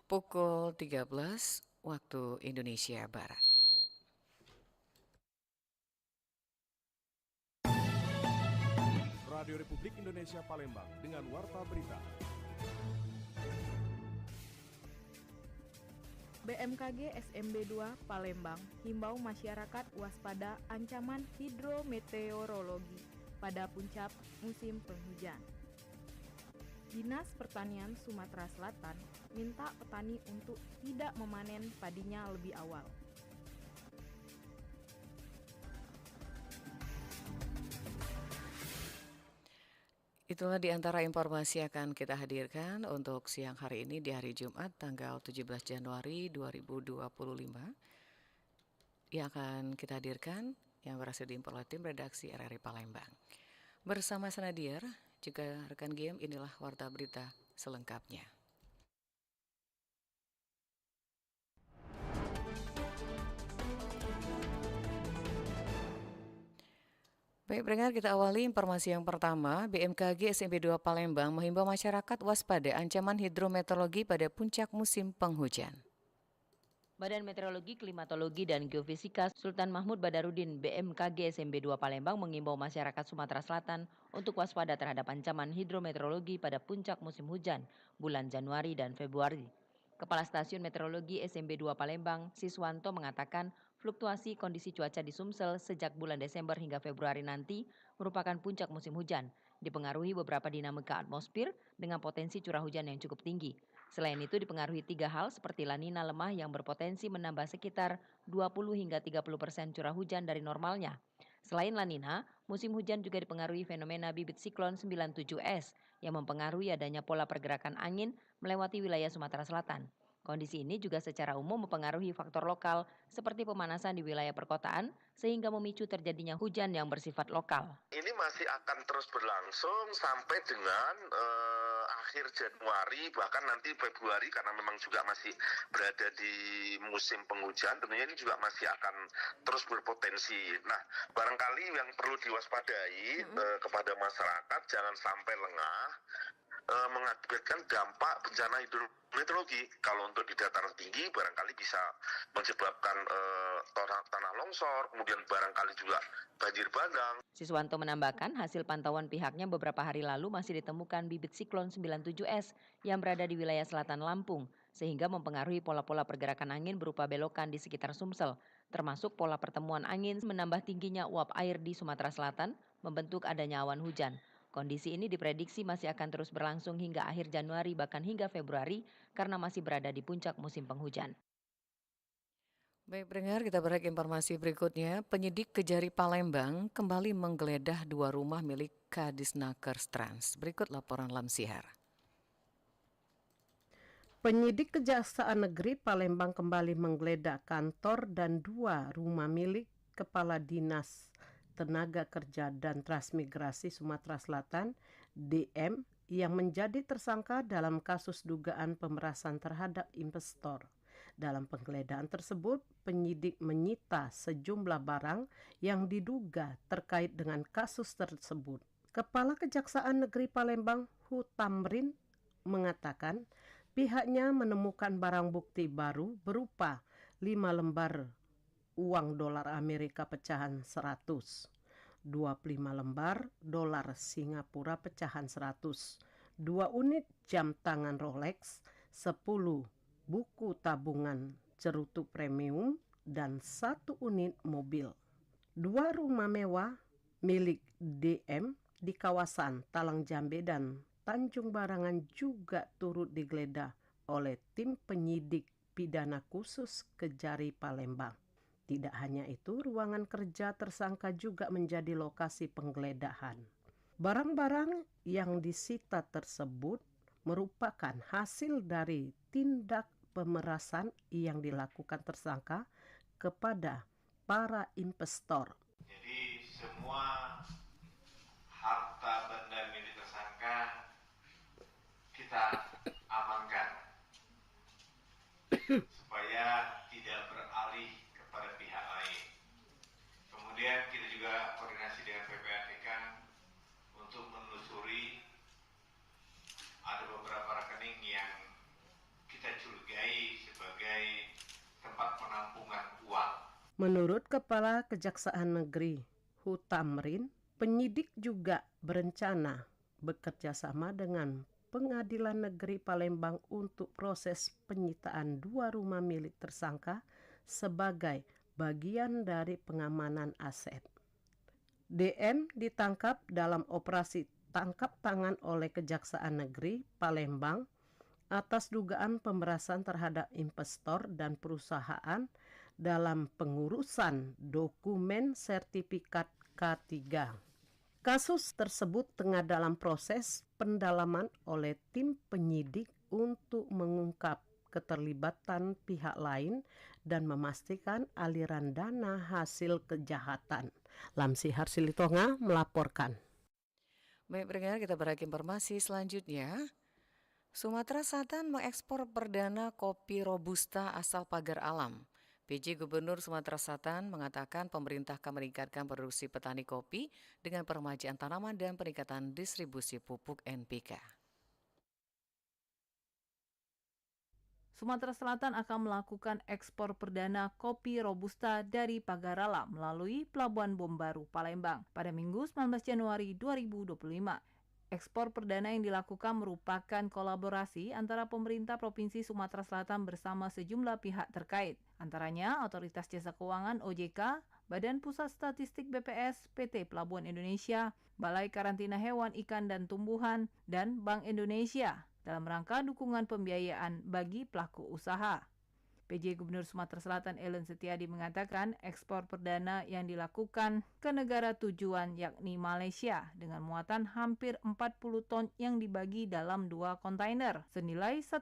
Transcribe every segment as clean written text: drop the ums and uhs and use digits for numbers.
Pukul 13 waktu Indonesia Barat. Radio Republik Indonesia Palembang dengan Warta Berita. BMKG SMB 2 Palembang himbau masyarakat waspada ancaman hidrometeorologi pada puncak musim penghujan. Dinas Pertanian Sumatera Selatan minta petani untuk tidak memanen padinya lebih awal. Itulah di antara informasi yang akan kita hadirkan untuk siang hari ini di hari Jumat tanggal 17 Januari 2025 yang akan kita hadirkan yang berhasil diimpor oleh tim redaksi RRI Palembang. Bersama Sanadiar, juga rekan GM, inilah Warta Berita selengkapnya. Baik, pendengar, kita awali informasi yang pertama. BMKG SMB 2 Palembang menghimbau masyarakat waspada ancaman hidrometeorologi pada puncak musim penghujan. Badan Meteorologi, Klimatologi, dan Geofisika Sultan Mahmud Badarudin BMKG SMB 2 Palembang mengimbau masyarakat Sumatera Selatan untuk waspada terhadap ancaman hidrometeorologi pada puncak musim hujan bulan Januari dan Februari. Kepala Stasiun Meteorologi SMB 2 Palembang, Siswanto, mengatakan fluktuasi kondisi cuaca di Sumsel sejak bulan Desember hingga Februari nanti merupakan puncak musim hujan, dipengaruhi beberapa dinamika atmosfer dengan potensi curah hujan yang cukup tinggi. Selain itu dipengaruhi 3 hal seperti La Nina lemah yang berpotensi menambah sekitar 20 hingga 30% curah hujan dari normalnya. Selain La Nina, musim hujan juga dipengaruhi fenomena bibit siklon 97S yang mempengaruhi adanya pola pergerakan angin melewati wilayah Sumatera Selatan. Kondisi ini juga secara umum mempengaruhi faktor lokal seperti pemanasan di wilayah perkotaan sehingga memicu terjadinya hujan yang bersifat lokal. Ini masih akan terus berlangsung sampai dengan akhir Januari, bahkan nanti Februari, karena memang juga masih berada di musim penghujan, tentunya ini juga masih akan terus berpotensi. Nah, barangkali yang perlu diwaspadai kepada masyarakat, jangan sampai lengah mengakibatkan dampak bencana hidrometeorologi. Kalau untuk di dataran tinggi barangkali bisa menyebabkan tanah longsor, kemudian barangkali juga banjir bandang. Siswanto menambahkan hasil pantauan pihaknya beberapa hari lalu masih ditemukan bibit siklon 97S yang berada di wilayah selatan Lampung sehingga mempengaruhi pola-pola pergerakan angin berupa belokan di sekitar Sumsel, termasuk pola pertemuan angin menambah tingginya uap air di Sumatera Selatan membentuk adanya awan hujan. Kondisi ini diprediksi masih akan terus berlangsung hingga akhir Januari bahkan hingga Februari karena masih berada di puncak musim penghujan. Baik, pendengar, kita beralih ke informasi berikutnya. Penyidik Kejari Palembang kembali menggeledah 2 rumah milik Kadisnakers Trans. Berikut laporan Lamsihar. Penyidik Kejaksaan Negeri Palembang kembali menggeledah kantor dan 2 rumah milik Kepala Dinas Tenaga Kerja dan Transmigrasi Sumatera Selatan (DM) yang menjadi tersangka dalam kasus dugaan pemerasan terhadap investor. Dalam penggeledahan tersebut, penyidik menyita sejumlah barang yang diduga terkait dengan kasus tersebut. Kepala Kejaksaan Negeri Palembang Hutamrin mengatakan pihaknya menemukan barang bukti baru berupa 5 lembar uang dolar Amerika pecahan 100, 25 lembar dolar Singapura pecahan 100, 2 unit jam tangan Rolex, 10 buku tabungan cerutu premium, dan 1 unit mobil. 2 rumah mewah milik DM di kawasan Talang Jambe dan Tanjung Barangan juga turut digeledah oleh tim penyidik pidana khusus Kejari Palembang. Tidak hanya itu, ruangan kerja tersangka juga menjadi lokasi penggeledahan. Barang-barang yang disita tersebut merupakan hasil dari tindak pemerasan yang dilakukan tersangka kepada para investor. Jadi semua harta benda milik tersangka kita amankan supaya tidak beralih kepada pihak lain. Kemudian kita juga koordinasi dengan PPATK untuk menelusuri ada beberapa rekening yang kita kita curigai sebagai tempat penampungan uang. Menurut Kepala Kejaksaan Negeri Hutamrin, penyidik juga berencana bekerja sama dengan Pengadilan Negeri Palembang untuk proses penyitaan 2 rumah milik tersangka sebagai bagian dari pengamanan aset. DM ditangkap dalam operasi tangkap tangan oleh Kejaksaan Negeri Palembang atas dugaan pemerasan terhadap investor dan perusahaan dalam pengurusan dokumen sertifikat K3. Kasus tersebut tengah dalam proses pendalaman oleh tim penyidik untuk mengungkap keterlibatan pihak lain dan memastikan aliran dana hasil kejahatan. Lamsi Harsilitonga melaporkan. Baik pendengar, kita beralih ke informasi selanjutnya. Sumatera Selatan mengekspor perdana kopi Robusta asal pagar alam. PJ Gubernur Sumatera Selatan mengatakan pemerintah akan meningkatkan produksi petani kopi dengan peremajaan tanaman dan peningkatan distribusi pupuk NPK. Sumatera Selatan akan melakukan ekspor perdana kopi Robusta dari pagar alam melalui Pelabuhan Bom Baru, Palembang pada Minggu 19 Januari 2025. Ekspor perdana yang dilakukan merupakan kolaborasi antara pemerintah Provinsi Sumatera Selatan bersama sejumlah pihak terkait, antaranya Otoritas Jasa Keuangan OJK, Badan Pusat Statistik BPS, PT Pelabuhan Indonesia, Balai Karantina Hewan, Ikan, dan Tumbuhan, dan Bank Indonesia dalam rangka dukungan pembiayaan bagi pelaku usaha. PJ Gubernur Sumatera Selatan Ellen Setiadi mengatakan ekspor perdana yang dilakukan ke negara tujuan yakni Malaysia dengan muatan hampir 40 ton yang dibagi dalam 2 kontainer senilai 1,4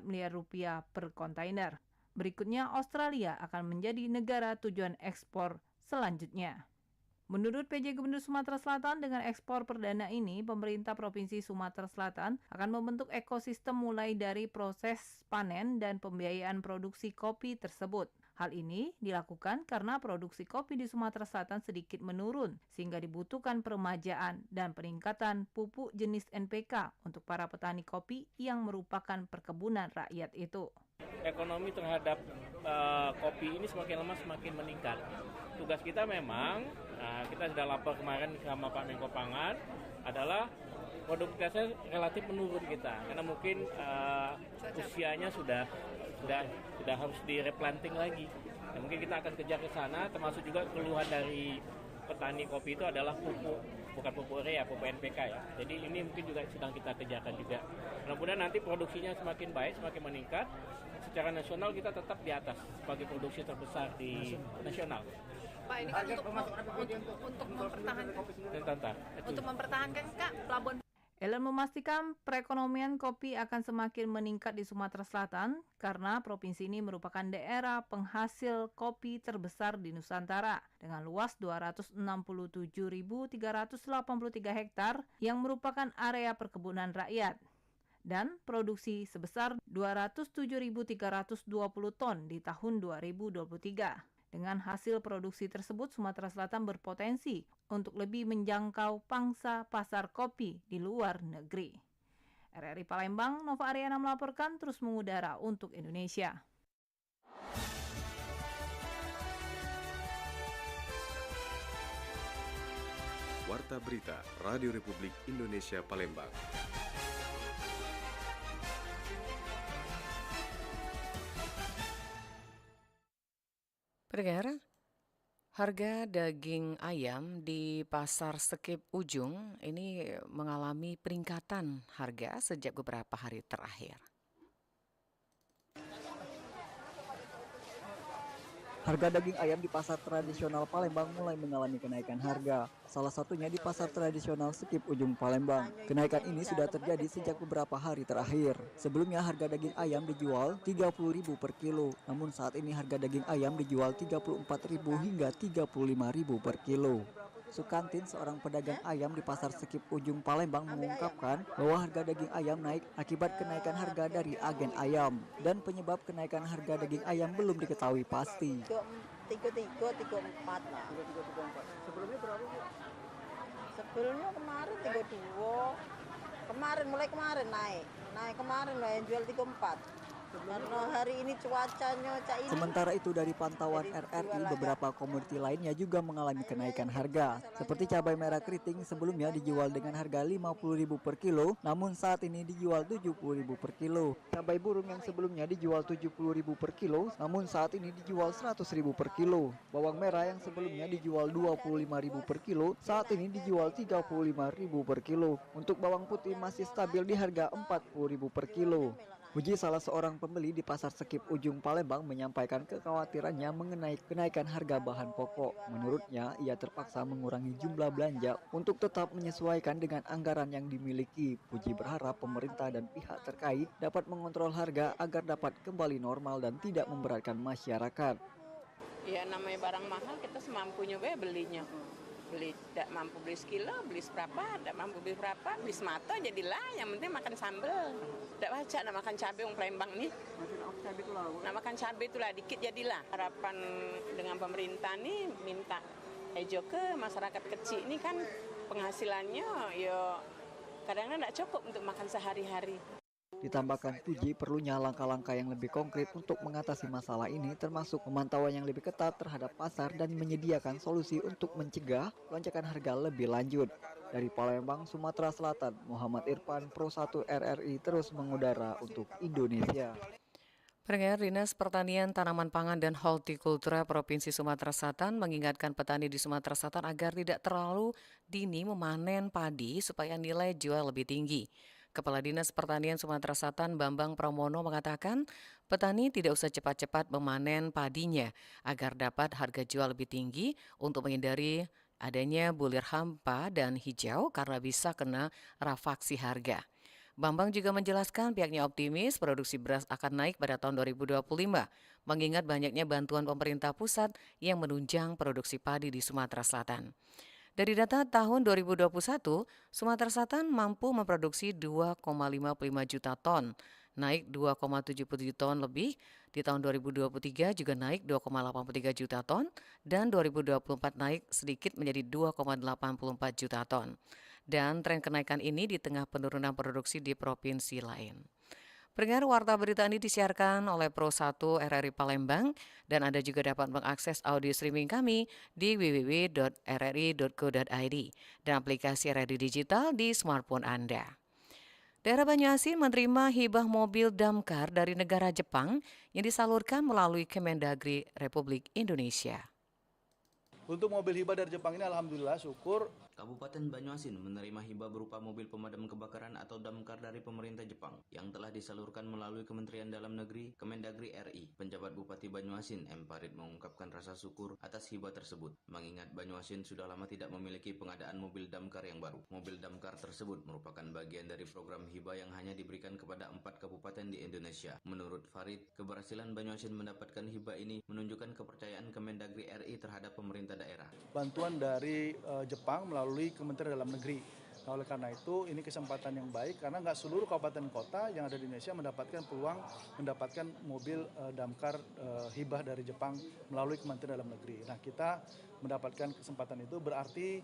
miliar rupiah per kontainer. Berikutnya Australia akan menjadi negara tujuan ekspor selanjutnya. Menurut PJ Gubernur Sumatera Selatan, dengan ekspor perdana ini, pemerintah Provinsi Sumatera Selatan akan membentuk ekosistem mulai dari proses panen dan pembiayaan produksi kopi tersebut. Hal ini dilakukan karena produksi kopi di Sumatera Selatan sedikit menurun, sehingga dibutuhkan peremajaan dan peningkatan pupuk jenis NPK untuk para petani kopi yang merupakan perkebunan rakyat itu. Ekonomi terhadap kopi ini semakin lama semakin meningkat. Tugas kita memang, kita sudah lapor kemarin sama Pak Menko Pangan, adalah produktivitasnya relatif menurun kita, karena mungkin usianya sudah harus di-replanting lagi. Dan mungkin kita akan kejar ke sana, termasuk juga keluhan dari petani kopi itu adalah pupuk, bukan pupuk urea, pupuk NPK ya. Jadi ini mungkin juga sedang kita kejarkan juga. Mudah-mudahan nanti produksinya semakin baik, semakin meningkat. Secara nasional kita tetap di atas sebagai produksi terbesar di nasional. Pak, ini kan untuk mempertahankan Kak pelabuhan. Ellen memastikan perekonomian kopi akan semakin meningkat di Sumatera Selatan karena provinsi ini merupakan daerah penghasil kopi terbesar di Nusantara dengan luas 267.383 hektar yang merupakan area perkebunan rakyat dan produksi sebesar 207.320 ton di tahun 2023. Dengan hasil produksi tersebut, Sumatera Selatan berpotensi untuk lebih menjangkau pangsa pasar kopi di luar negeri. RRI Palembang, Nova Ariana melaporkan, terus mengudara untuk Indonesia. Warta Berita Radio Republik Indonesia Palembang. Pendengar, harga daging ayam di Pasar Sekip Ujung ini mengalami peningkatan harga sejak beberapa hari terakhir. Harga daging ayam di pasar tradisional Palembang mulai mengalami kenaikan harga. Salah satunya di pasar tradisional Sekip Ujung Palembang. Kenaikan ini sudah terjadi sejak beberapa hari terakhir. Sebelumnya harga daging ayam dijual Rp30.000 per kilo. Namun saat ini harga daging ayam dijual Rp34.000 hingga Rp35.000 per kilo. Sukantin, seorang pedagang ayam di pasar Sekip Ujung Palembang, mengungkapkan bahwa harga daging ayam naik akibat kenaikan harga dari agen ayam. Dan penyebab kenaikan harga daging ayam belum diketahui pasti. 34 lah. Sebelumnya berapa, Bu? Sebelumnya kemarin 32. Mulai kemarin naik. Naik kemarin lah yang jual 34. Karena hari ini cuacanya cak ini. Sementara itu dari pantauan RRI, beberapa komoditi lainnya juga mengalami kenaikan harga. Seperti cabai merah keriting sebelumnya dijual dengan harga Rp50.000 per kilo, namun saat ini dijual Rp70.000 per kilo. Cabai burung yang sebelumnya dijual Rp70.000 per kilo, namun saat ini dijual Rp100.000 per kilo. Bawang merah yang sebelumnya dijual Rp25.000 per kilo, saat ini dijual Rp35.000 per kilo. Untuk bawang putih masih stabil di harga Rp40.000 per kilo. Puji, salah seorang pembeli di Pasar Sekip Ujung Palembang, menyampaikan kekhawatirannya mengenai kenaikan harga bahan pokok. Menurutnya, ia terpaksa mengurangi jumlah belanja untuk tetap menyesuaikan dengan anggaran yang dimiliki. Puji berharap pemerintah dan pihak terkait dapat mengontrol harga agar dapat kembali normal dan tidak memberatkan masyarakat. Ya namanya barang mahal kita semampunya belinya. Beli tidak mampu beli sekilo, beli seberapa, tidak mampu beli berapa, beli semata jadilah, yang penting makan sambal. Tidak baca nak makan cabai orang Palembang nih. Nak makan cabai itulah dikit jadilah. Harapan dengan pemerintah nih minta ejo ke masyarakat kecil ini kan penghasilannya ya kadang-kadang tidak cukup untuk makan sehari-hari. Ditambahkan Puji, perlunya langkah-langkah yang lebih konkret untuk mengatasi masalah ini, termasuk pemantauan yang lebih ketat terhadap pasar dan menyediakan solusi untuk mencegah lonjakan harga lebih lanjut. Dari Palembang, Sumatera Selatan, Muhammad Irfan, Pro 1 RRI terus mengudara untuk Indonesia. Pendengar, Dinas Pertanian, Tanaman Pangan, dan Hortikultura Provinsi Sumatera Selatan mengingatkan petani di Sumatera Selatan agar tidak terlalu dini memanen padi supaya nilai jual lebih tinggi. Kepala Dinas Pertanian Sumatera Selatan Bambang Pramono mengatakan petani tidak usah cepat-cepat memanen padinya agar dapat harga jual lebih tinggi untuk menghindari adanya bulir hampa dan hijau karena bisa kena rafaksi harga. Bambang juga menjelaskan pihaknya optimis produksi beras akan naik pada tahun 2025, mengingat banyaknya bantuan pemerintah pusat yang menunjang produksi padi di Sumatera Selatan. Dari data tahun 2021, Sumatera Selatan mampu memproduksi 2,55 juta ton, naik 2,77 ton lebih. Di tahun 2023 juga naik 2,83 juta ton, dan 2024 naik sedikit menjadi 2,84 juta ton. Dan tren kenaikan ini di tengah penurunan produksi di provinsi lain. Pendengar, warta berita ini disiarkan oleh Pro 1 RRI Palembang dan Anda juga dapat mengakses audio streaming kami di www.rri.co.id dan aplikasi RRI Digital di smartphone Anda. Daerah Banyuasin menerima hibah mobil damkar dari negara Jepang yang disalurkan melalui Kemendagri Republik Indonesia. Untuk mobil hibah dari Jepang ini alhamdulillah syukur Kabupaten Banyuasin menerima hibah berupa mobil pemadam kebakaran atau damkar dari pemerintah Jepang yang telah disalurkan melalui Kementerian Dalam Negeri, Kemendagri RI. Penjabat Bupati Banyuasin, M. Farid, mengungkapkan rasa syukur atas hibah tersebut, mengingat Banyuasin sudah lama tidak memiliki pengadaan mobil damkar yang baru. Mobil damkar tersebut merupakan bagian dari program hibah yang hanya diberikan kepada 4 kabupaten di Indonesia. Menurut Farid, keberhasilan Banyuasin mendapatkan hibah ini menunjukkan kepercayaan Kemendagri RI terhadap pemerintah daerah. Bantuan dari Jepang melalui Kementerian Dalam Negeri. Nah, oleh karena itu ini kesempatan yang baik karena nggak seluruh kabupaten kota yang ada di Indonesia mendapatkan peluang mendapatkan mobil damkar hibah dari Jepang melalui Kementerian Dalam Negeri. Nah, kita mendapatkan kesempatan itu berarti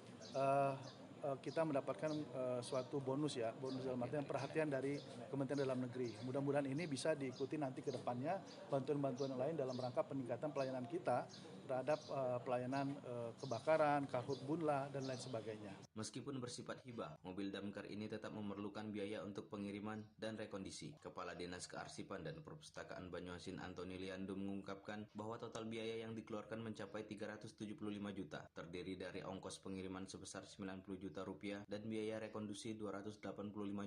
kita mendapatkan suatu bonus dalam artian perhatian dari Kementerian Dalam Negeri. Mudah-mudahan ini bisa diikuti nanti ke depannya bantuan-bantuan lain dalam rangka peningkatan pelayanan kita terhadap pelayanan kebakaran, karhutbunla, dan lain sebagainya. Meskipun bersifat hibah, mobil damkar ini tetap memerlukan biaya untuk pengiriman dan rekondisi. Kepala Dinas Kearsipan dan Perpustakaan Banyuasin Antoni Liandu mengungkapkan bahwa total biaya yang dikeluarkan mencapai 375 juta, terdiri dari ongkos pengiriman sebesar 90 juta rupiah dan biaya rekondusi 285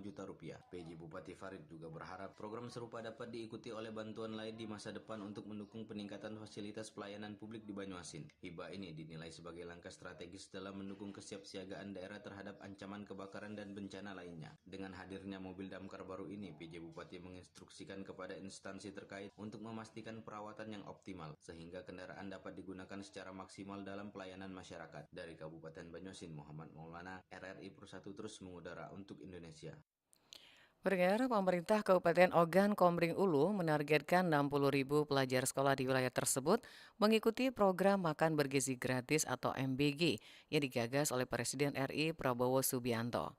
juta rupiah. PJ Bupati Farid juga berharap program serupa dapat diikuti oleh bantuan lain di masa depan untuk mendukung peningkatan fasilitas pelayanan publik di Banyuasin. Hibah ini dinilai sebagai langkah strategis dalam mendukung kesiapsiagaan daerah terhadap ancaman kebakaran dan bencana lainnya. Dengan hadirnya mobil damkar baru ini, PJ Bupati menginstruksikan kepada instansi terkait untuk memastikan perawatan yang optimal sehingga kendaraan dapat digunakan secara maksimal dalam pelayanan masyarakat. Dari Kabupaten Banyuasin, Muhammad Maulana, RRI Pro 1 terus mengudara untuk Indonesia. Pendengar, pemerintah Kabupaten Ogan Komering Ulu menargetkan 60.000 pelajar sekolah di wilayah tersebut mengikuti program makan bergizi gratis atau MBG yang digagas oleh Presiden RI Prabowo Subianto.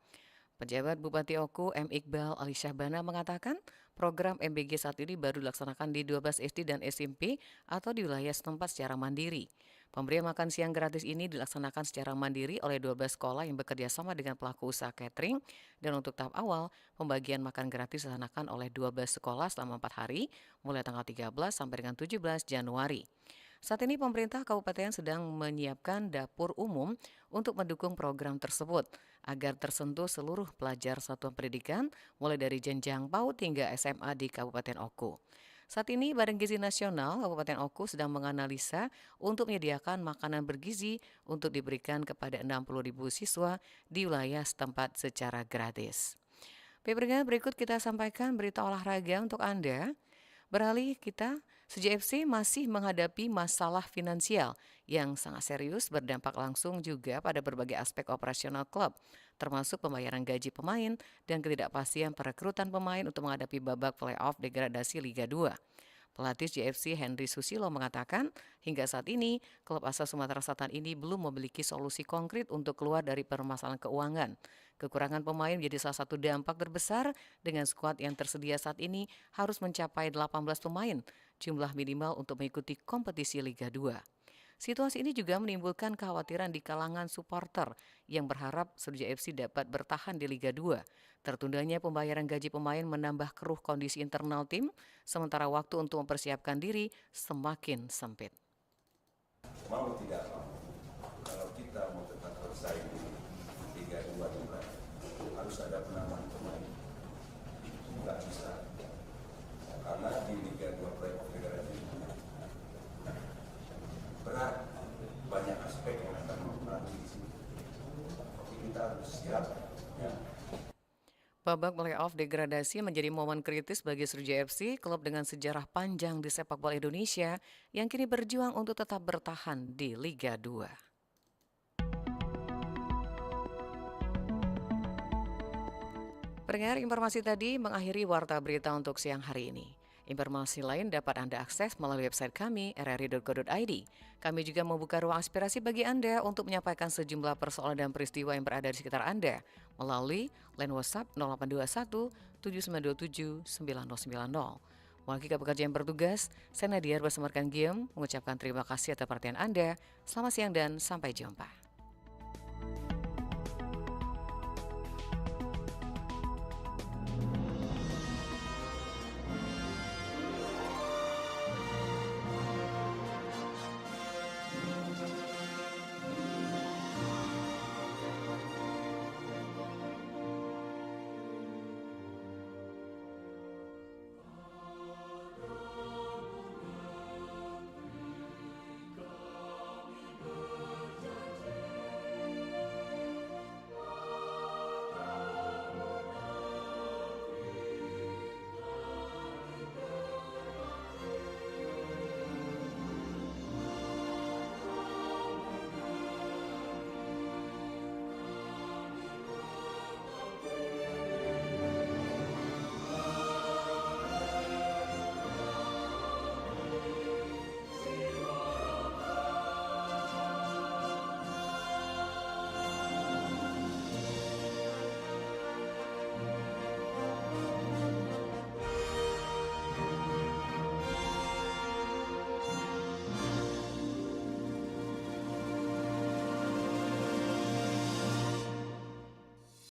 Pejabat Bupati Oku M. Iqbal Ali Syahbana mengatakan program MBG saat ini baru dilaksanakan di 12 SD dan SMP atau di wilayah setempat secara mandiri. Pemberian makan siang gratis ini dilaksanakan secara mandiri oleh 12 sekolah yang bekerja sama dengan pelaku usaha catering, dan untuk tahap awal, pembagian makan gratis dilaksanakan oleh 12 sekolah selama 4 hari, mulai tanggal 13 sampai dengan 17 Januari. Saat ini pemerintah kabupaten sedang menyiapkan dapur umum untuk mendukung program tersebut agar tersentuh seluruh pelajar satuan pendidikan mulai dari jenjang PAUD hingga SMA di Kabupaten Oku. Saat ini Badan Gizi Nasional Kabupaten Oku sedang menganalisa untuk menyediakan makanan bergizi untuk diberikan kepada 60.000 siswa di wilayah setempat secara gratis. Baik, berikut kita sampaikan berita olahraga untuk Anda. Beralih kita, Suja FC masih menghadapi masalah finansial yang sangat serius berdampak langsung juga pada berbagai aspek operasional klub, termasuk pembayaran gaji pemain dan ketidakpastian perekrutan pemain untuk menghadapi babak playoff degradasi Liga 2. Pelatih JFC Henry Susilo mengatakan, hingga saat ini, klub asal Sumatera Selatan ini belum memiliki solusi konkret untuk keluar dari permasalahan keuangan. Kekurangan pemain menjadi salah satu dampak terbesar dengan skuad yang tersedia saat ini harus mencapai 18 pemain, jumlah minimal untuk mengikuti kompetisi Liga 2. Situasi ini juga menimbulkan kekhawatiran di kalangan supporter yang berharap Suja FC dapat bertahan di Liga 2. Tertundanya pembayaran gaji pemain menambah keruh kondisi internal tim, sementara waktu untuk mempersiapkan diri semakin sempit. Mau tidak mau, kalau kita mau tetap bersaing di Liga 2 juga, harus ada penambahan pemain. Nggak bisa, karena di Liga 2 playoff degradasi berat, banyak aspek yang akan mempengaruhi di sini. Tapi kita harus siap. Ya. Babak playoff degradasi menjadi momen kritis bagi Suja FC, klub dengan sejarah panjang di sepak bola Indonesia yang kini berjuang untuk tetap bertahan di Liga 2. Pendengar, informasi tadi mengakhiri Warta Berita untuk siang hari ini. Informasi lain dapat Anda akses melalui website kami, rri.co.id. Kami juga membuka ruang aspirasi bagi Anda untuk menyampaikan sejumlah persoalan dan peristiwa yang berada di sekitar Anda melalui line WhatsApp 0821 7927 9090. Mewakili pekerja yang bertugas, saya Nadia bersama rekan Gium mengucapkan terima kasih atas perhatian Anda. Selamat siang dan sampai jumpa.